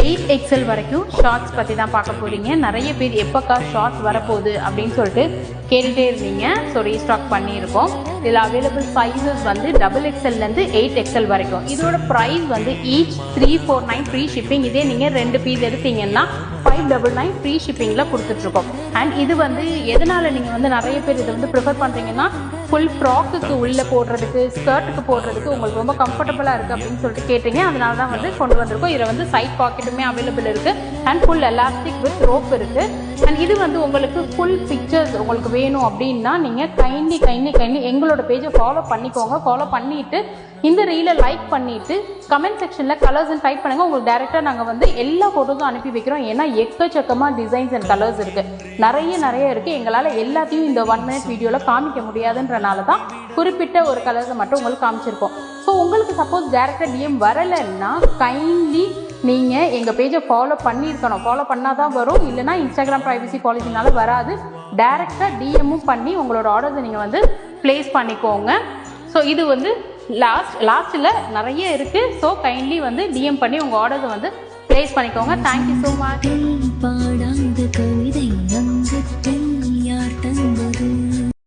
8XL வரைக்கும் shorts பற்றி தான் பார்க்க போகிறீங்க. நிறைய பேர் எப்போக்கா ஷார்ட்ஸ் வரப்போகுது அப்படின்னு சொல்லிட்டு கேட்டுகிட்டே இருந்தீங்க. ஸோ ரீஸ்டாக் பண்ணியிருக்கோம். இதில் அவைலபிள் சைஸஸ் வந்து XXLலேருந்து 8XL வரைக்கும். இதோட ப்ரைஸ் வந்து ஈச் 349 ஃப்ரீ ஷிப்பிங். இதே நீங்கள் 2 பீஸ் எடுத்தீங்கன்னா 599 ஃப்ரீ ஷிப்பிங்கில் கொடுத்துட்ருக்கோம். அண்ட் இது வந்து எதனால் நீங்கள் வந்து நிறைய பேர் இதை வந்து ப்ரிஃபர் பண்ணுறீங்கன்னா, ஃபுல் ஃப்ராக்குக்கு உள்ளே போடுறதுக்கு, ஸ்கர்ட்டுக்கு போடுறதுக்கு உங்களுக்கு ரொம்ப கம்ஃபர்டபுளாக இருக்குது அப்படின்னு சொல்லிட்டு கேட்டீங்க. அதனால தான் வந்து கொண்டு வந்திருக்கோம். இதில் வந்து சைட் பாக்கெட்டுமே அவைலபிள் இருக்குது and full elastic with rope இருக்குது. அண்ட் இது வந்து உங்களுக்கு ஃபுல் பிக்சர்ஸ் உங்களுக்கு வேணும் அப்படின்னா நீங்கள் கைண்ட்லி எங்களோட பேஜை ஃபாலோ பண்ணிக்கோங்க. ஃபாலோ பண்ணிவிட்டு இந்த ரீலை லைக் பண்ணிவிட்டு கமெண்ட் செக்ஷனில் கலர்ஸ்ன்னு டைப் பண்ணுங்கள். உங்களுக்கு டேரெக்டாக நாங்கள் வந்து எல்லா ஃபோட்டோஸும் அனுப்பி வைக்கிறோம். ஏன்னா எக்கச்சக்கமாக டிசைன்ஸ் அண்ட் கலர்ஸ் இருக்குது, நிறைய இருக்குது. எங்களால் எல்லாத்தையும் இந்த 1 minute வீடியோவில் காமிக்க முடியாதுன்றனால தான் குறிப்பிட்ட ஒரு கலர்ஸை மட்டும் உங்களுக்கு காமிச்சிருக்கோம். ஸோ உங்களுக்கு சப்போஸ் டேரெக்டாக டிஎம் வரலைன்னா கைண்ட்லி நீங்கள் எங்கள் பேஜை ஃபாலோ பண்ணியிருக்கணும். ஃபாலோ பண்ணால் தான் வரும், இல்லைனா இன்ஸ்டாகிராம் ப்ரைவசி பாலிசினால வராது. டேரெக்டாக டிஎம்மும் பண்ணி உங்களோட ஆர்டர்ஸை நீங்கள் வந்து ப்ளேஸ் பண்ணிக்கோங்க. ஸோ இது வந்து லாஸ்ட்டில் நிறைய இருக்குது. ஸோ கைண்ட்லி வந்து டிஎம் பண்ணி உங்கள் ஆர்டர்ஸை வந்து ப்ளேஸ் பண்ணிக்கோங்க. Thank you so much.